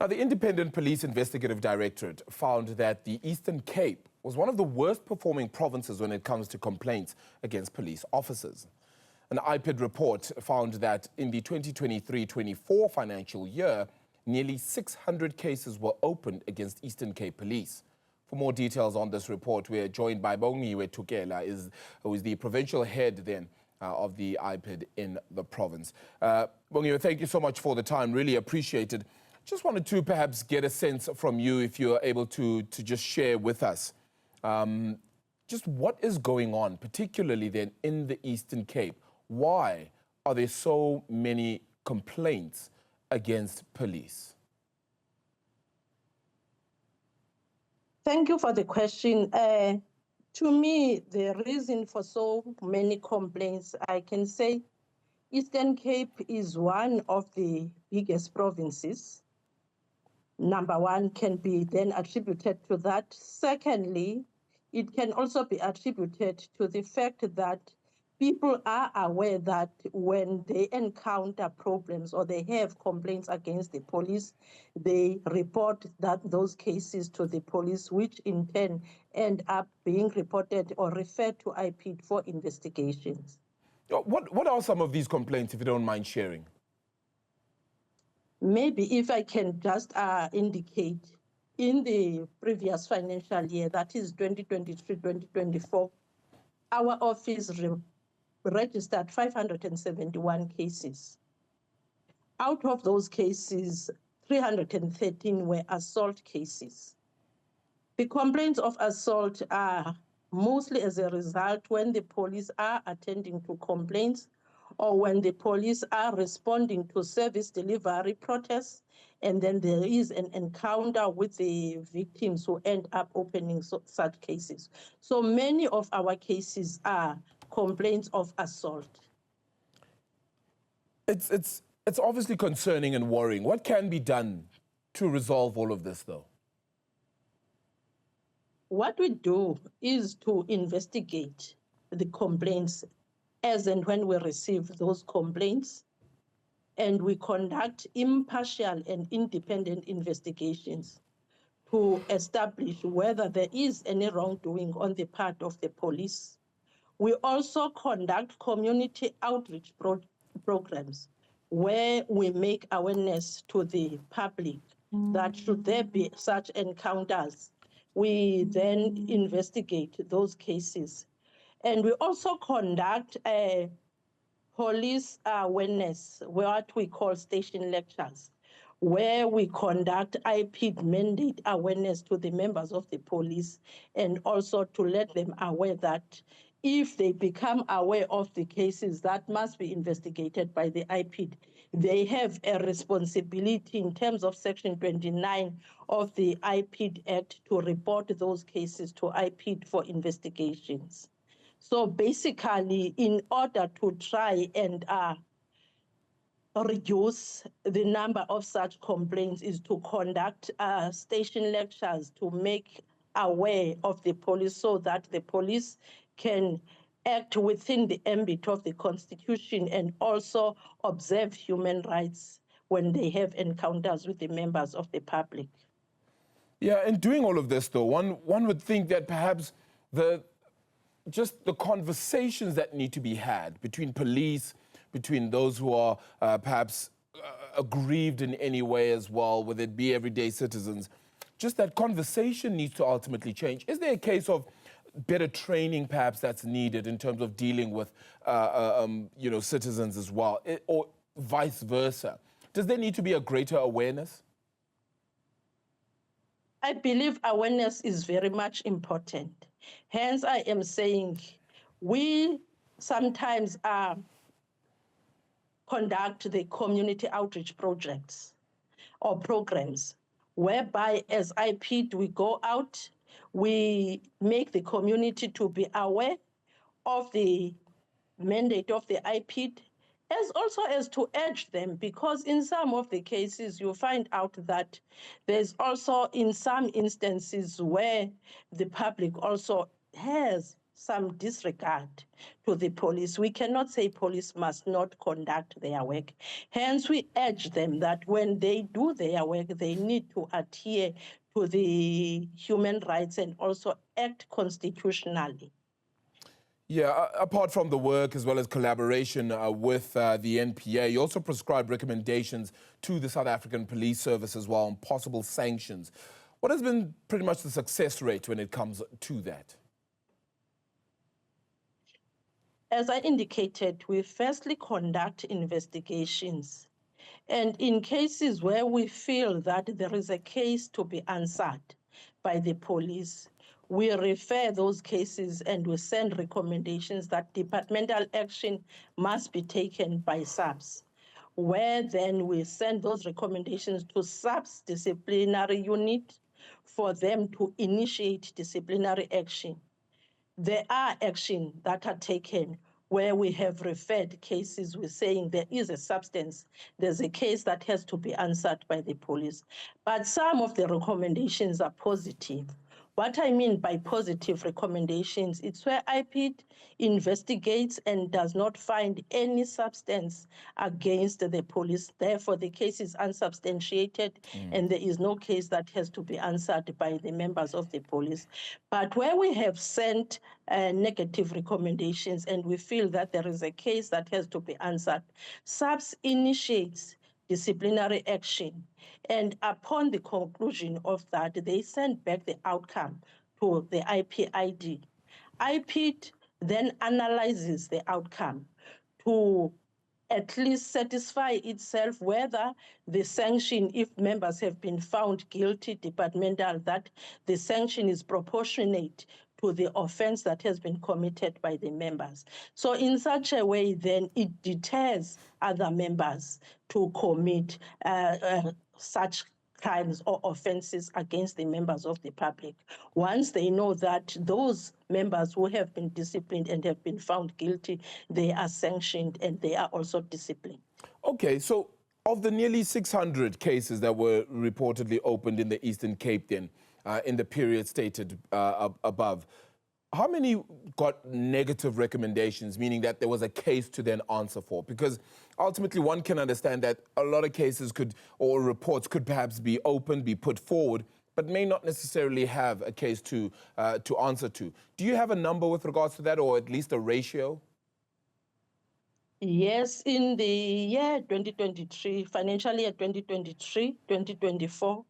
Now, the Independent Police Investigative Directorate found that the Eastern Cape was one of the worst performing provinces when it comes to complaints against police officers. An IPID report found that in the 2023-24 financial year, nearly 600 cases were opened against Eastern Cape Police. For more details on this report, we are joined by Bongiwe Tukela, who is the provincial head then of the IPID in the province. Bongiwe, thank you so much for the time. Really appreciate it. Just wanted to perhaps get a sense from you, if you're able to just share with us, just what is going on, particularly then in the Eastern Cape. Why are there so many complaints against police? Thank you for the question. To me, the reason for so many complaints, I can say Eastern Cape is one of the biggest provinces. Number one can be then attributed to that. Secondly, it can also be attributed to the fact that people are aware that when they encounter problems or they have complaints against the police, they report those cases to the police, which in turn end up being reported or referred to IPID for investigations. What are some of these complaints, if you don't mind sharing? Maybe if I can just indicate, in the previous financial year, that is 2023-2024, our office registered 571 cases. Out of those cases, 313 were assault cases. The complaints of assault are mostly as a result when the police are attending to complaints or when the police are responding to service delivery protests, and then there is an encounter with the victims who end up opening such cases. So many of our cases are complaints of assault. It's obviously concerning and worrying. What can be done to resolve all of this, though? What we do is to investigate the complaints as and when we receive those complaints, and we conduct impartial and independent investigations to establish whether there is any wrongdoing on the part of the police. We also conduct community outreach programs where we make awareness to the public that should there be such encounters, we then investigate those cases. And we also conduct police awareness, what we call station lectures, where we conduct IPID mandate awareness to the members of the police, and also to let them aware that if they become aware of the cases that must be investigated by the IPID, they have a responsibility in terms of Section 29 of the IPID Act to report those cases to IPID for investigations. So basically, in order to try and reduce the number of such complaints, is to conduct station lectures to make aware of the police so that the police can act within the ambit of the Constitution and also observe human rights when they have encounters with the members of the public. Yeah, in doing all of this, though, one would think that perhaps just the conversations that need to be had between police, between those who are perhaps aggrieved in any way as well, whether it be everyday citizens, just that conversation needs to ultimately change. Is there a case of better training perhaps that's needed in terms of dealing with citizens as well, or vice versa? Does there need to be a greater awareness? I believe awareness is very much important. Hence, I am saying we sometimes conduct the community outreach projects or programs, whereby as IPID we go out, we make the community to be aware of the mandate of the IPID, as also as to urge them, because in some of the cases you find out that there's also in some instances where the public also has some disregard to the police. We cannot say police must not conduct their work. Hence, we urge them that when they do their work, they need to adhere to the human rights and also act constitutionally. Yeah, apart from the work as well as collaboration with the NPA, you also prescribe recommendations to the South African Police Service as well on possible sanctions. What has been pretty much the success rate when it comes to that? As I indicated, we firstly conduct investigations. And in cases where we feel that there is a case to be answered by the police, we refer those cases and we send recommendations that departmental action must be taken by SAPS, where then we send those recommendations to SAPS disciplinary unit for them to initiate disciplinary action. There are actions that are taken where we have referred cases, we're saying there is a substance, there's a case that has to be answered by the police. But some of the recommendations are positive. What I mean by positive recommendations, it's where IPID investigates and does not find any substance against the police. Therefore, the case is unsubstantiated and there is no case that has to be answered by the members of the police. But where we have sent negative recommendations and we feel that there is a case that has to be answered, SAPS initiates disciplinary action. And upon the conclusion of that, they send back the outcome to the IPID. IPID then analyzes the outcome to at least satisfy itself whether the sanction, if members have been found guilty, departmental, that the sanction is proportionate to the offense that has been committed by the members. So in such a way, then it deters other members to commit such crimes or offenses against the members of the public. Once they know that those members who have been disciplined and have been found guilty, they are sanctioned and they are also disciplined. Okay, so of the nearly 600 cases that were reportedly opened in the Eastern Cape then, in the period stated above, how many got negative recommendations, meaning that there was a case to then answer for? Because ultimately one can understand that a lot of cases could, or reports could perhaps be opened, be put forward, but may not necessarily have a case to answer to. Do you have a number with regards to that, or at least a ratio? Yes, in the year 2023, financial year 2023-2024,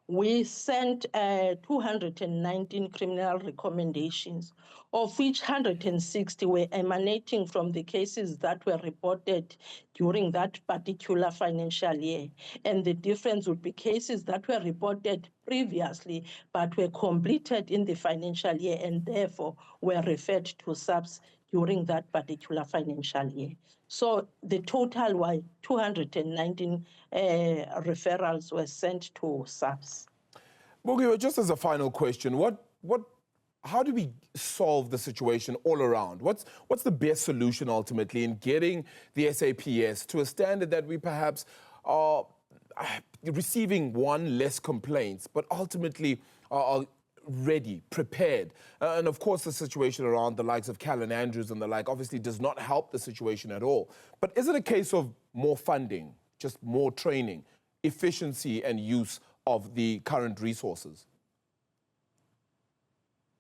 we sent 219 criminal recommendations, of which 160 were emanating from the cases that were reported during that particular financial year. And the difference would be cases that were reported previously, but were completed in the financial year and therefore were referred to SAPS during that particular financial year. So the total was 219 referrals were sent to SAPS. Bongiwe, just as a final question, how do we solve the situation all around? What's the best solution ultimately in getting the SAPS to a standard that we perhaps are receiving one less complaints, but ultimately are ready, prepared? And of course, the situation around the likes of Callan Andrews and the like obviously does not help the situation at all. But is it a case of more funding, just more training, efficiency and use of the current resources?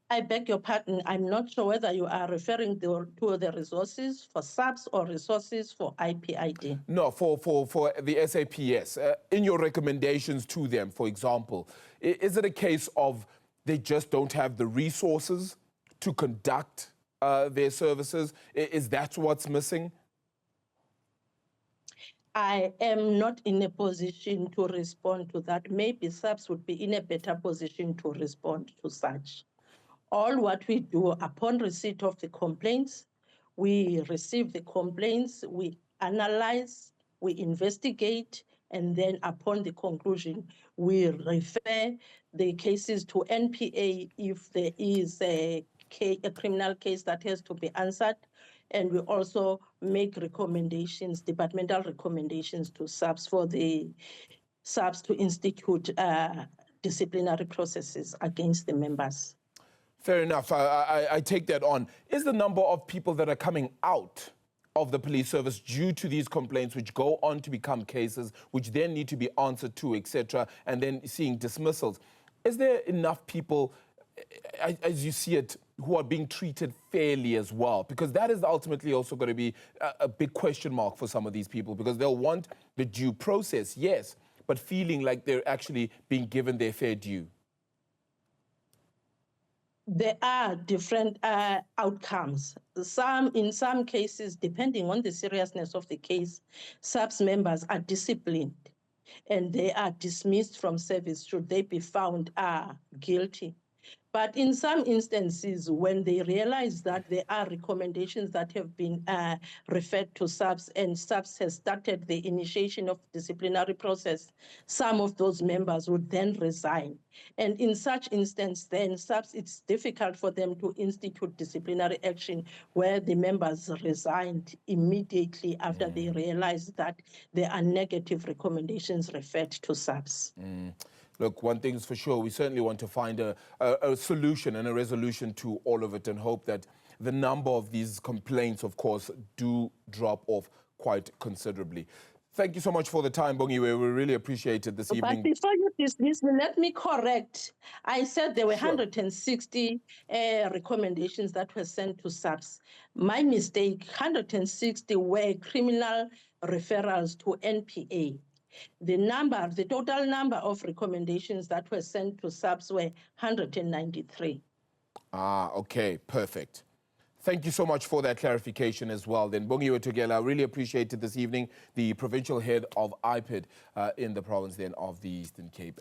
I beg your pardon, I'm not sure whether you are referring to the resources for SAPS or resources for IPID. No, for the SAPS. In your recommendations to them, for example, is it a case of they just don't have the resources to conduct their services? Is that what's missing? I am not in a position to respond to that. Maybe SAPS would be in a better position to respond to such. All what we do upon receipt of the complaints, we receive the complaints, we analyze, we investigate, and then upon the conclusion, we refer the cases to NPA if there is a criminal case that has to be answered. And we also make recommendations, departmental recommendations to SAPS for the SAPS to institute disciplinary processes against the members. Fair enough. I take that on. Is the number of people that are coming out of the police service due to these complaints, which go on to become cases, which then need to be answered to, etc., and then seeing dismissals, is there enough people, as you see it, who are being treated fairly as well? Because that is ultimately also going to be a big question mark for some of these people, because they'll want the due process, yes, but feeling like they're actually being given their fair due. There are different outcomes. In some cases, depending on the seriousness of the case, SAPS members are disciplined and they are dismissed from service should they be found guilty. But in some instances, when they realize that there are recommendations that have been referred to SAPS and SAPS has started the initiation of disciplinary process, some of those members would then resign. And in such instance, then SAPS, it's difficult for them to institute disciplinary action where the members resigned immediately after they realized that there are negative recommendations referred to SAPS. Look, one thing is for sure, we certainly want to find a solution and a resolution to all of it and hope that the number of these complaints, of course, do drop off quite considerably. Thank you so much for the time, Bongiwe. We really appreciate it this evening. But before you dismiss me, let me correct. I said there were 160 recommendations that were sent to SAPS. My mistake, 160 were criminal referrals to NPA. The total number of recommendations that were sent to SAPS were 193. Okay, perfect. Thank you so much for that clarification as well. Then Bongiwe Tukela, I really appreciate it this evening, the provincial head of IPID in the province then of the Eastern Cape.